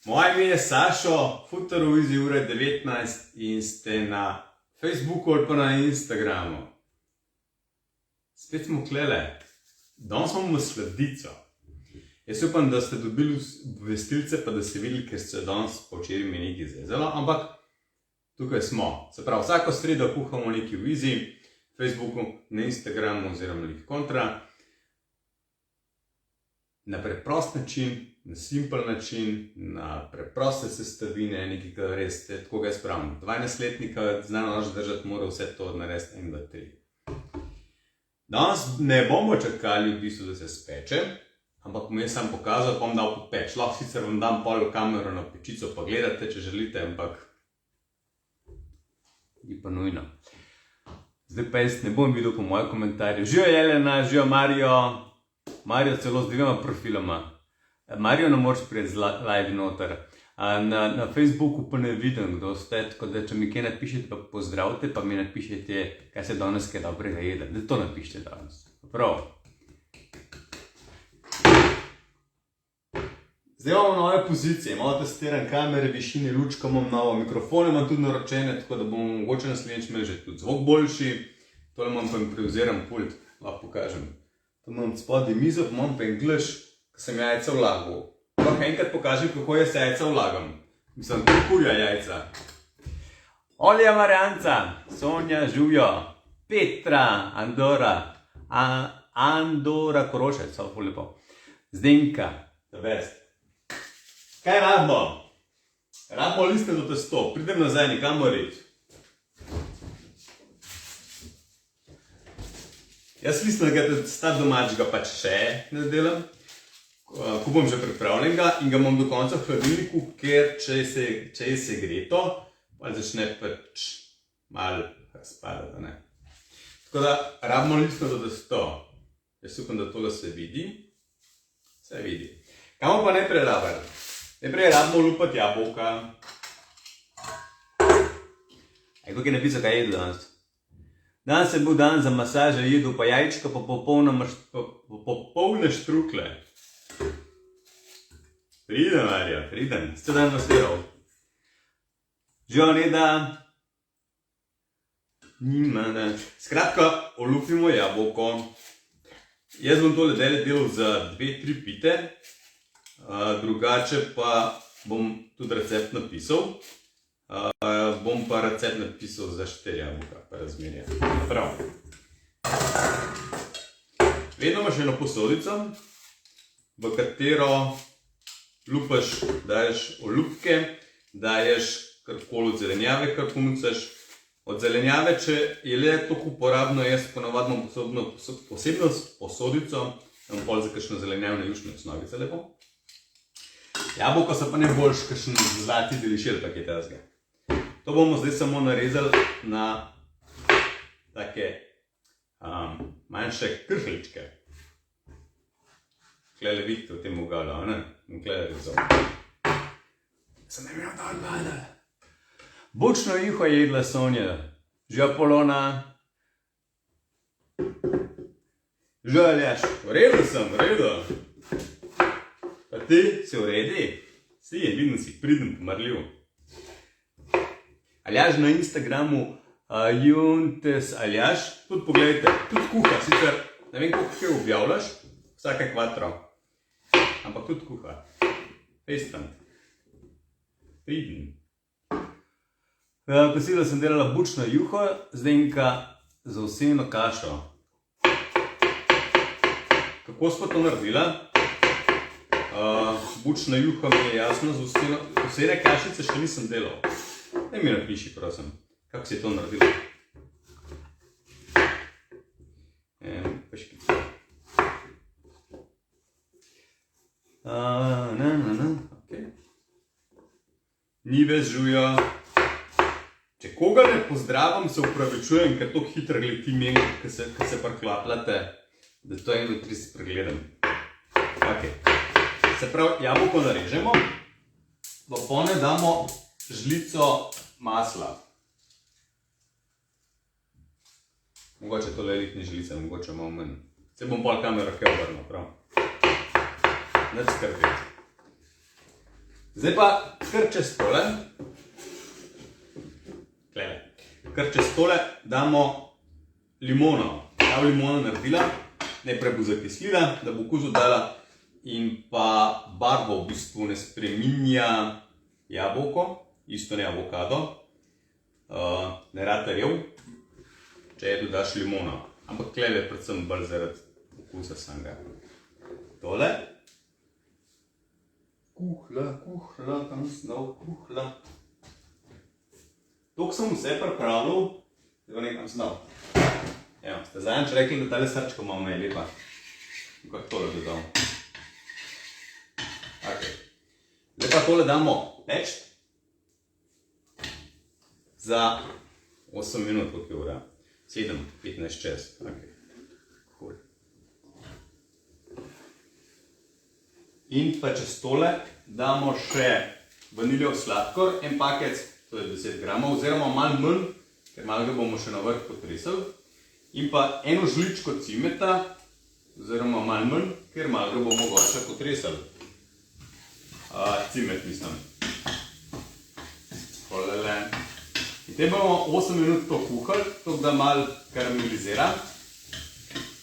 Moje ime je Sašo, Futurovizi ure 19 in ste na Facebooku ali pa na Instagramu. Spet smo klele. Danes imamo sladico. Jaz upam, da ste dobili obvestilce, pa da ste videli, ker se danes po včeraj mi nekaj zezalo, ampak tukaj smo. Se pravi, vsako sredo kuhamo nekaj v vizi, Facebooku, na Instagramu oziroma nekaj kontra. Na preprost način, na simpel način, na preproste sestavine, nekaj, kar res je, tako ga spravim. 12-letnika znano naš držati mora vse to narediti 1, 2, 3. Danes ne bomo čakali v bistvu, da se speče, ampak bom jaz sam pokazal, pa bom dal popeč. Lahko sicer vam dam pol kamero na pečico, pa gledate, če želite, ampak ni pa nujno. Zdaj pa jaz ne bom videl po mojih komentarjih. Živijo Jelena, živijo Marijo celo z 2 profiloma. Marijo ne moreš priti z live noter. Na Facebooku pa ne vidim, kdo ste, tako da če mi kaj napišete, pa pozdravite, pa mi napišete, kaj se danes kaj dobrega jede. Da to napišete danes. Prav. Zdaj imamo nove pozicije, malo testiran kamere, višine, lučka, imam novo mikrofone, imam tudi naročene, tako da bomo mogoče naslednjič imeli že tudi zvok boljši. Tole imam pa prevzeram pult, lahko pokažem. Tu imam spodaj mizo, pa imam pa en gleš, ko sem jajca vlagal. Lahko enkrat pokažem, kako jaz jajca vlagam. Mislim, kurja jajca. Olja Marjanca, Sonja Žuvjo, Petra, Andora Korošec, so ful lepo. Zdenka, the best. Kaj rabimo? Rabimo liste do testo, pridem nazaj, nikamor iti. Jaz listnega testa domačega pač še ne delam. Kupam že pripravljenega in ga imam do konca v hladilniku, ker če je segreto, pa začne pač malo razpadati, ne. Tako da rabimo listno do testo. Jaz upam, da tole se vidi. Se vidi. Kaj bomo pa najprej rabili? Najprej rabimo lupati jabolka. Kako je napisal, kaj jedu danes? Danes je bil dan za masaže, jedu pa jajčka, pa popolne štrukle. Pridem, Marja, pridem. Ste dan masiral. Živo Neda. Nima, ne. Skratka, olupimo jabolko. Jaz bom tole delal za 2-3 pite. Drugače pa bom tudi recept napisal. Bom pa recept napisal za 4 jabolka, pa razmerje. Prav. Vedno imaš eno posodico, v katero lupaš, daješ olupke, daješ karkoli od zelenjave, kar pomucaš. Od zelenjave, če je le toliko uporabno, jaz ponavadi imam posebno posodico, imam pol za kakšno zelenjavno jušno osnovico lepo. Jabolko so pa ne boljš kakšen zlati delišir, pa kaj tezga. To bomo zdaj samo narezali na take manjše krhličke. Klele vidite v tem ugalu, a ne? In klele rezal. Sem ne imel dal bada. Bučno juho je jedla Sonja. Živa Polona. Živa Aljaš. V redu sem, v redu. Pa ti, si v redi? Si, vidim si, pridem, pomarljiv. Aljaš na Instagramu, Juntes Aljaš, tudi pogledajte, tudi kuha, sicer ne vem, koliko kaj objavljaš, vsake kvatro, ampak tudi kuha. Fejstant. Pridem. Kosilo sem delala bučno juho, Zdenka za ovseno kašo. Kako smo to naredila? Bučna juha mi je jasno, za ovsene kašice še nisem delal. Daj mi napiši, prosim, kako si to naredila. Pa špico. Okay. Ni več žujo. Če koga ne pozdravim, se upravičujem, ker to hitro letim jen, ko se parklapljate, da to 1, 2, 3 si pregledam. Ok. Se pravi, jabolko narežemo, v pone damo žlico masla. Mogoče tole elitni žlice, mogoče malo manj. Se bom pol kamero kaj obrnil, prav. Nič skrbeti. Zdaj pa kar čez tole, kar čez tole damo limono. Ta limono naredila, najprej bo zakislila, da bo okus dala in pa barvo v bistvu ne spreminja jabolko, isto ne avokado, ne rata rev, če je dodaš limono. Ampak klele predvsem bolj zaradi okusa samega. Tole. Kuhla, tam snov, kuhla. Tok sem vse pripravljal, da bo nekam snov. Evo, ste zadnjič rekli, da tale srčka imam najlepa. Kako tole dodal. Zdaj pa tole damo peč za 8 minut, koliko je ura. 7, 15 čez. In pa čez tole damo še vaniljev sladkor, en pakec, to je 10 gramov, oziroma malo manj, ker malo ga bomo še na vrh potresali. In pa eno žličko cimeta, oziroma malo manj, ker malo ga bomo gor še potresali. Cimet mislim. Holele. In te bomo 8 minut to kuhali, tako da malo karamelizira.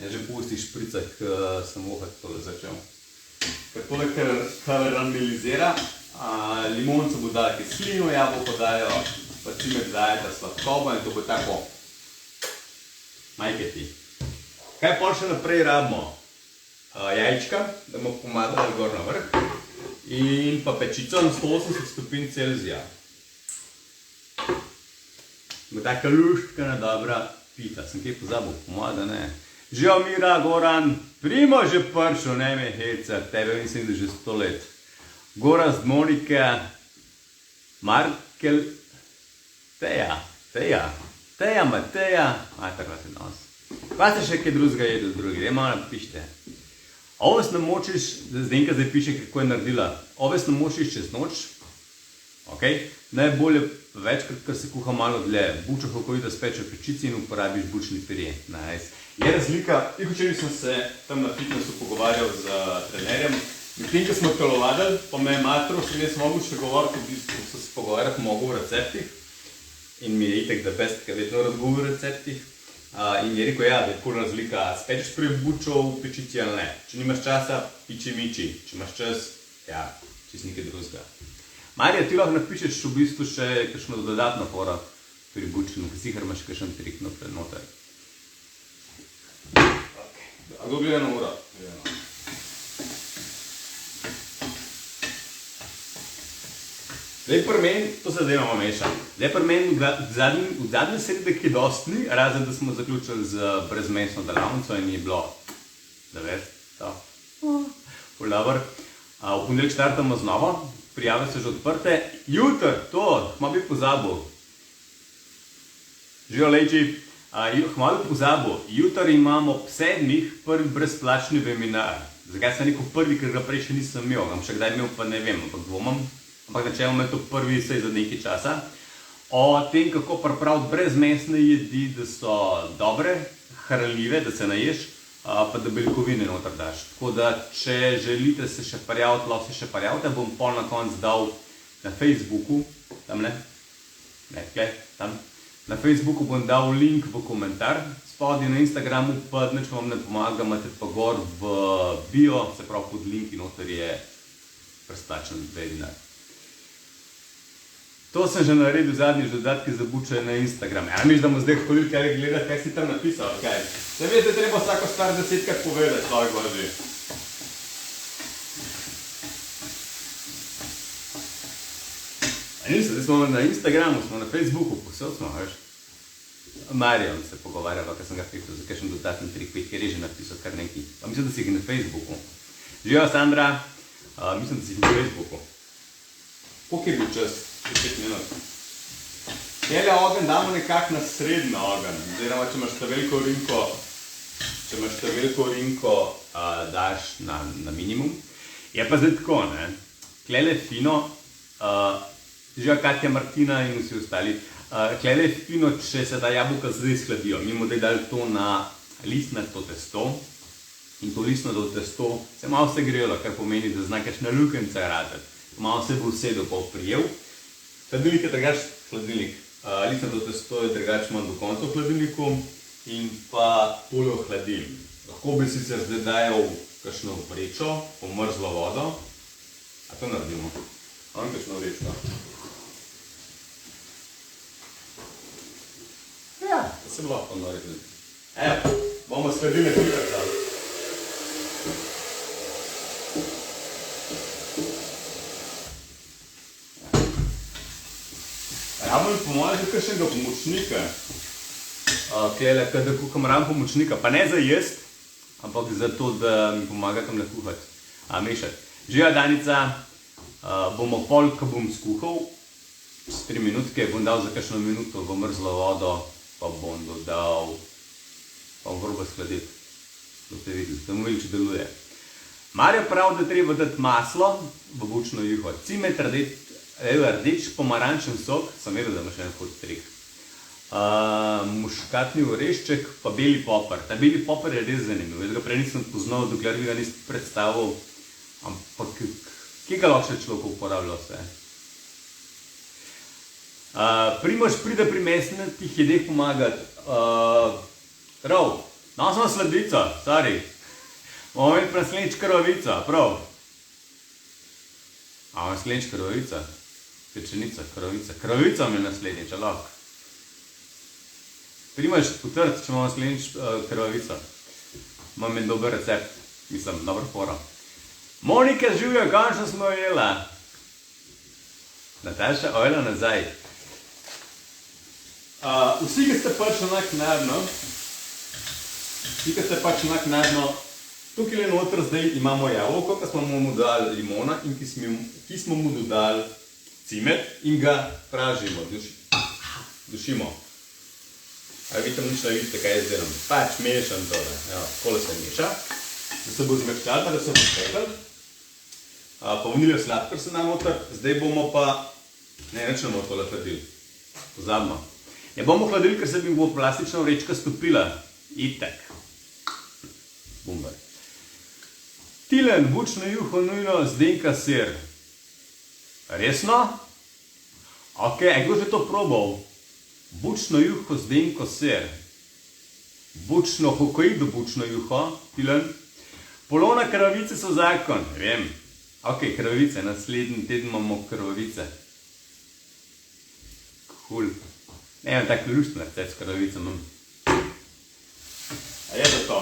Jaz že po ustih špricah sem vohat tole začel. Ker tole karamelizira, limonco bo dala kislino, jabolko dajo, pa cimet dajeta sladkobo in to bo tako majketi. Kaj pa še naprej rabimo? Jajčka, da bomo pomadali gor na vrh, in pa pečico na 180 stopinj Celzija. Bo taka luštkana dobra pita. Sem kaj pozabil? Pomada ne. Živijo Mira, Goran, Primo že pršel, ne me heca, tebe mislim, da že 100 let. Gorazd, Monika, Markel, Teja, Mateja, tako se danes. Pa ste še kaj drugega jedli drugi, da malo napište. Oves namočiš, Zdenka zdaj piše, kako je naredila. Oves namočiš čez noč, najbolje večkrat, ker se kuha malo dlje. Bučo hokovito speče v pečici in uporabiš bučni pire. Je razlika, včeraj sem se tam na fitnessu pogovarjal z trenerjem. Medtem, ko smo telovadili, pa me je matro, sem jaz mogel še govoriti, v bistvu so se pogovarjati mogel o receptih. In mi je itek, da best, ker vedno razgovor o receptih. In je rekel, ja, da je tako razlika, spečeš prej bučo v pečici ali ne. Če nimaš časa, piči miči. Če imaš čas, ja, čist nekaj drugega. Marija, ti lahko napišeš v bistvu še kakšno dodatno foro pri bučinu, ker sicer imaš kakšen trik noter. A kdo gleda na uro? Zdaj pri meni, to se zdaj imamo meša. Zdaj pri meni v zadnji sredi ki dosti ni, razen da smo zaključili z brezmesno delavnico in je bilo, da veš, to, ful dobro. V ponedeljek štartamo znova, prijave so že odprte. Jutri, to, hma bi pozabil. Živijo Lejči. Hvala pozabil, jutri imamo ob 7 prvi brezplačni webinar. Zakaj sem rekel prvi, ker ga prej še nisem imel, še kdaj imel pa ne vem, ampak dvomam. Ampak načeloma je to prvi saj za nekaj časa. O tem, kako pripraviti brezmesne jedi, da so dobre, hranljive, da se naješ, pa da beljakovine noter daš. Tako da, če želite se še prijaviti, lahko se še prijavite, bom pol na konec dal na Facebooku, tamle, ne, tle, tam. Na Facebooku bom dal link v komentar, spodaj na Instagramu pa nič vam ne pomaga, imate pa gor v bio, se pravi pod link in noter je brezplačen webinar. To sem že naredil zadnjič dodatke za buče na Instagram. Ja, misliš, da bomo zdaj hodili kaj gledati, kaj si tam napisal, kaj? Se veste, treba vsako stvar 10krat povedati, človek vrži. Zdaj smo na Instagramu, smo na Facebooku, posel smo, veš. Marijo se pogovarjava, ker sem ga fiktil za kakšen dodatni trik, ker je že napisal kar nekaj. Pa mislim, da si jih na Facebooku. Živijo, Sandra, mislim, da si jih na Facebooku. Koliko je bil čas? 5 minut. Tele ogenj damo nekako na srednji ogenj, oziroma če imaš ta veliko rinko, daš na minimum. Je pa zdaj tako, ne, tlele fino, Živijo Katja, Martina in vsi ostali. Klele je fino, če se ta jabolka zdaj shladijo. Mi bomo zdaj dali to na listnato testo. In to listnato testo se malo segrelo, kar pomeni, da zna kakšna lukenca ratati. malo se bo usedel pa oprijel. Hladilnik je drugač hladilnik. Listnato testo je drugač imam do konca v hladilniku in pa tole ohladim. Lahko bi sicer zdaj dajal kakšno vrečo, pomrzlo vodo. A to naredimo? Imam kakšno vrečko? Ja, to se bo lahko naredili. Evo, bomo sledili pripravljali. Rabim po mojem tudi kakšnega pomočnika. Klele, kada kuham, rabim pomočnika. Pa ne za jest, ampak za to, da mi pomaga tamle kuhati. Mešati. Živa Danica, bomo pol, ko bom skuhal, s 3 minutke, bom dal za kakšno minuto v mrzlo vodo, pa bom dodal, pa bom vrbo skladiti. Da boste videli, da bomo videli, če deluje. Marjo pravi, da treba dati maslo v bučno juho. Cimet, rdeč pomarančen sok, sem vedel, da ima še en hod trik. Muškatni orešček, pa beli poper. Ta beli poper je res zanimiv. Jaz ga prej nisem poznal, dokler vi ga niste predstavil. Ampak, kje ga lahko še človek uporablja vse? Primož pride pri mesnatih jedeh pomagati. Prav, nas ima sladico, sorry. Bomo imeli naslednjič krvavico, prav. Naslednjič krvavica. Pečenica, krvavica. Krvavica mi je naslednjič, lahko. Primož, potrd, če imamo naslednjič krvavico. Imam en dober recept, mislim, dober fora. Monika živjo, končno smo jo jela. Nataša, ojla nazaj. Vsi, ki ste pač naknadno, tukaj noter zdaj imamo jabolko, ki smo mu dodali limona in ki smo mu dodali cimet in ga pražimo, dušimo. Vidite, nič ne vidite, kaj jaz delam. Pač mešam tole, takole se meša, da se bo zmehčal, pa da se bo spekal. Pa vaniljev sladkor se da noter, zdaj bomo pa, neč ne bomo tole hladili, pozabimo. Ne bomo hladili, ker se bi bo plastična vrečka stopila, itak. Bumbar. Tilen, bučno juho, nujno, zdenka sir. Resno? Ok, kdo že to probal? Bučno juho, zdenko sir. Bučno, hokoido bučno juho, tilen. Polovna krvavice so zakon, vem. Ok, krvavice, naslednji teden imamo krvavice. Cool. Ne, imam tak luštno recept s krvavicami. A je za to?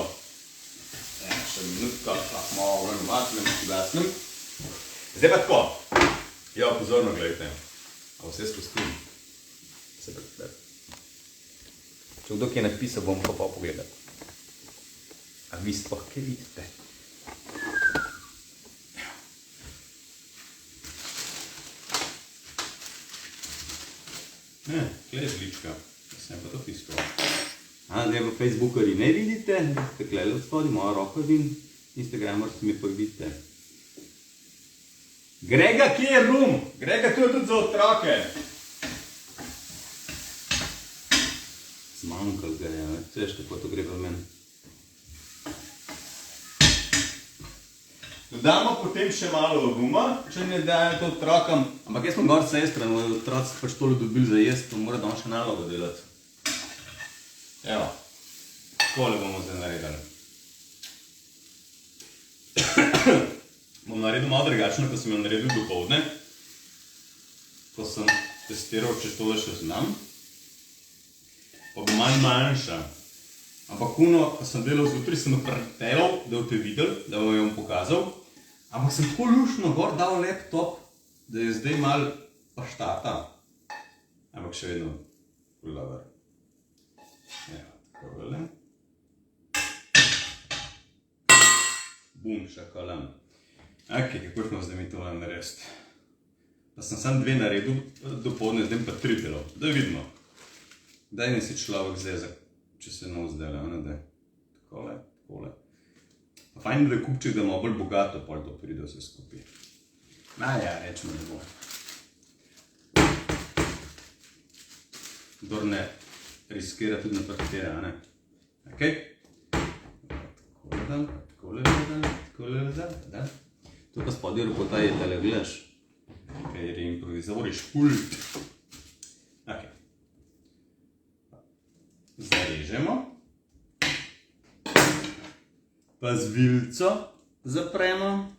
Še minutko, lahko malo vrnem vatlem, ugasnem. Zdaj pa tako. Jo, pozorno gledajte. A vse spustim. Se prekler. Če kdo kaj napisal, bom pa pogledati. A vi sploh kaj vidite? Ne, tle je žlička. Sem pa to tiskal. Zdaj v Facebookari ne vidite, takle od spodaj, moja roka vidim, Instagramarci mi pa vidite. Grega, kje je rum? Grega, to je tudi za otroke. Zmanjkal ga je, veš, kako to gre v meni. Dodamo potem še malo ruma, če ne dajo to otrokom. Ampak jaz sem gor sestra, moj otroci pač tole dobili za jesti, to mora danes še nalogo delati. Evo, takole bomo zdaj naredili. Bom naredil malo drugačno, ko sem jo naredil dopoldne. Ko sem testiral, če tole še znam. Pa bo malo manjša. Ampak uno, ko sem delal zjutraj, sem jo pretelal, da boste videli, da vam jo bom pokazal. Ampak sem tako luštno gor dal laptop, da je zdaj malo paštata. Ampak še vedno dober. Evo, tako vele. Bum, šakalam. Ok, kako smo zdaj mi tole narediti? Pa sem samo 2 naredil dopoldne, zdaj pa 3 delal. Da vidimo. Daj ne si človek zdaj, če se nos dela, ne da. Takole, takole. Pa fajn je, da je kupček, da ima bolj bogato, pol to pride vse skupaj. Ja, rečemo, da bo. Kdor ne riskira, tudi ne partira, ne? Ok? Takole dal, takole dal, takole dal, da. To pa spodaj ropota je tale, gledaš? televizoriš pult. Ok. Zarežemo. Pa z vilico zapremo.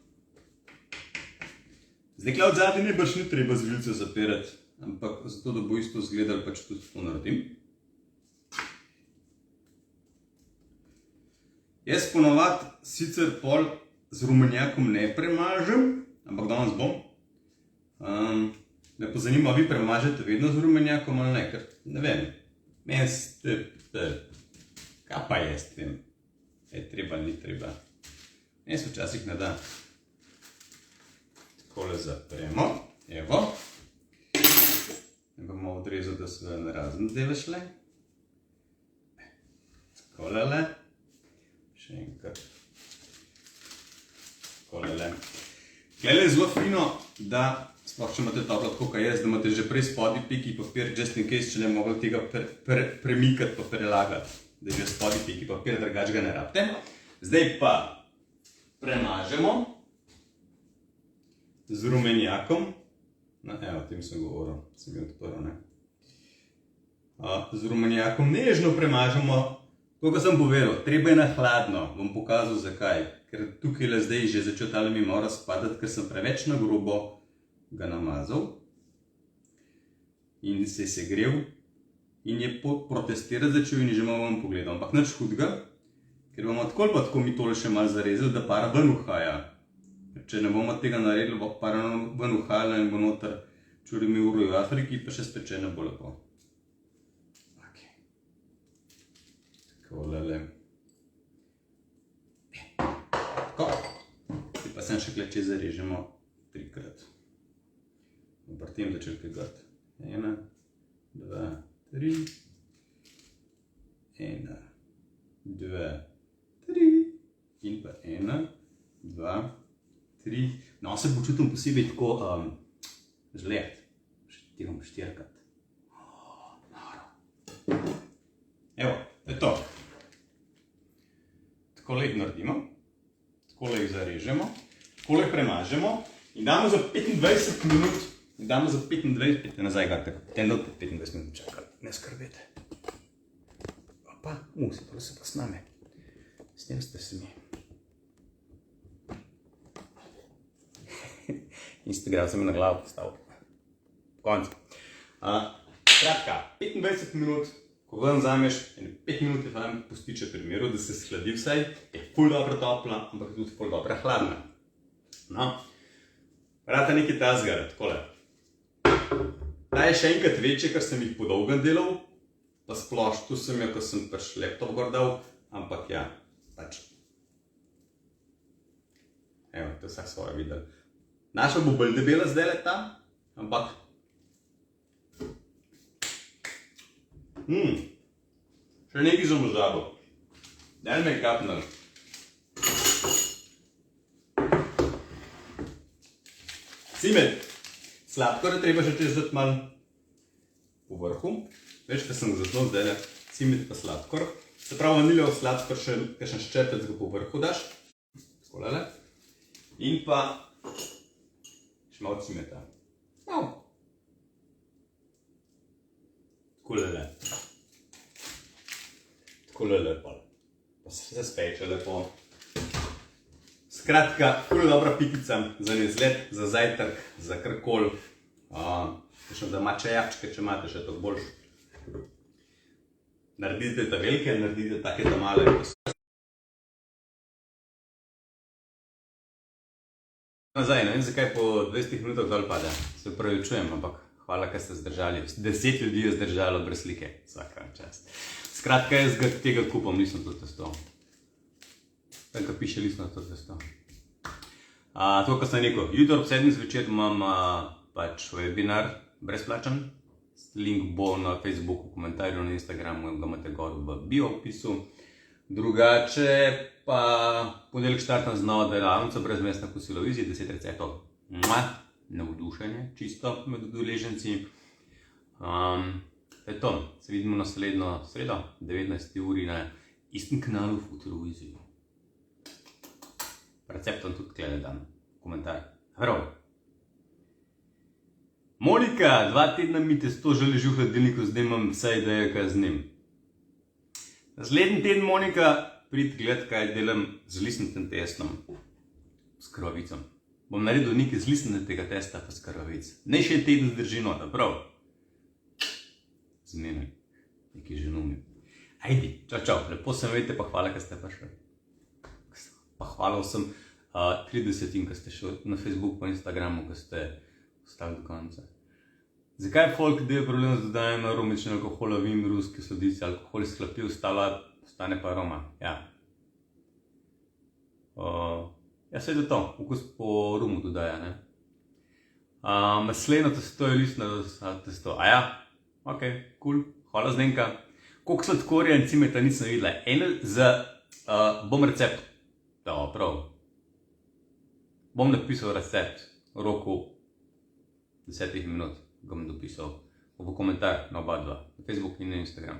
Zdaj, kle od zadnji najbrž ni treba z vilico zapirati, ampak zato, da bo isto izgledalo, pač tudi to naredim. Jaz ponovadi sicer pol z rumenjakom ne premažem, ampak danes bom. Me pa zanima, vi premažete vedno z rumenjakom ali ne, ker ne vem. Kaj pa jaz vem? Je treba, ni treba. Jaz včasih ne da. Takole zapremo. Evo. Ne bomo odrezali, da se na razne dele šle. Takolele. Še enkrat. Takolele. Glede je zelo fino, da sploh če imate toplo tako kot jaz, da imate že prej spodaj peki papir, just in case, če ne mogli tega premikati pa prelagati. Da je že spodaj peki papir, drugače ga ne rabite. Zdaj pa premažemo z rumenjakom. Evo, o tem sem govoril, sem bil odprl, ne. Z rumenjakom nežno premažemo, tako kot sem povedal, treba je na hladno, bom pokazal zakaj. Ker tukaj zdaj že začel tale mi malo razpadati, ker sem preveč na grobo ga namazal in se je segrel in je protestirati začel in je že malo vam pogledal, ampak nič hudega, ker bomo tako ali pa tako mi tole še malo zarezali, da para ven uhaja. Če ne bomo tega naredili, bo para ven uhajala in bo noter čurimi uro v Afriki, pa še spečene bo lepo. Ok. Takolele. Tako. Zdaj pa sem še kleče zarežemo 3-krat. Obrtim, da črke grt. 1, 2, 3. 1, 2, 3. In pa 1, 2, 3. No, se počutim posebej tako žlet. Tega bom 4-krat. Noro. Evo, to je to. Takole jih naredimo. Takole jih zarežemo. Takole jih premažemo. In damo za 25 minut. Damo za 25, pete nazaj ga tako, 25 minut čakali, ne skrbete. Opa, tole se pa sname. Snem ste se mi. Instagram sem mi na glavo postavil. Konc. Kratka, 25 minut, ko ven vzameš, 5 minut je fajn pustiš pri miru, da se shladi vsaj, je ful dobro topla, ampak tudi ful dobro hladna. No, rata nekaj tazgara, takole. Ta je še enkrat večje, ker sem jih po dolgem delal, pa splošno sem jo, ko sem pač laptop gor dal, ampak ja, pač. Evo, to je vsak svoje videl. Naša bo bolj debela zdaj ta, ampak. Še nekaj sem pozabil. Daj me kapnil. Cimet. Sladkor je treba še teždati malo po vrhu. Veš, kaj sem zato zdaj, cimet pa sladkor. Se pravi, vaniljev sladkor še kakšen ščepec ga po vrhu daš. Takolele. In pa še malo cimeta. Takolele. Takolele pa. Pa se speče lepo. Skratka, ful dobra pikica za izlet, za zajtrk, za karkoli. Da ima čajačke, če imate še tako boljš. Naredite ta velike, naredite take ta male. Nazaj, ne vem zakaj po 20 minutah dol pade. Se upravičujem, ampak hvala, ker ste zdržali. 10 ljudi je zdržalo brez slike. Vsaka čast. Skratka, jaz tega kupam, nisem to testoval. Tam, ko piše list na to testo. To, kar sem rekel, jutro ob 7 zvečer imam pač webinar brezplačen. Link bo na Facebooku, komentarju, na Instagramu, ga imate gor v bio opisu. Drugače pa ponedeljek štartam z novo delavnico brezmestna kosilo vizije, 10 receptov. Navdušenje, čisto med udeleženci. To je to, se vidimo naslednjo sredo, 19. uri na istem kanalu Futuroviziji. Receptom tudi tle dam komentar. Hrov! Monika, 2 tedna mi testo že leži v hladilniku, zdaj imam vse ideje, kaj z njim. Naslednji teden, Monika, prid gled, kaj delam z listnatim testom. S krvavicom. Bom naredil nekaj z listnatega testa pa s krvavic. Ne še teden zdrži nota, prav? Zmenuj. Nekaj že numim. Ajdi, čau, lepo se vidite, pa hvala, ker ste prišli. Pa hvala vsem 30, ki ste šli na Facebooku in Instagramu, ki ste ostali do konca. Zakaj folk del problem z dodajanjem aromične alkohola, vin, ruske sladice, alkohol iz hlapi, ostane pa aroma? Ja. Ja, saj je to, okus po rumu dodaja, ne? Masleno testo je listno testo. A ja? Ok, cool. Hvala Zdenka. Koliko sladkorja in cimeta nisem videla? Bom recept. Da, prav. Bom napisal recept v roku 10 minut. Ga bom dopisal v komentar na oba dva, na Facebook in na Instagram.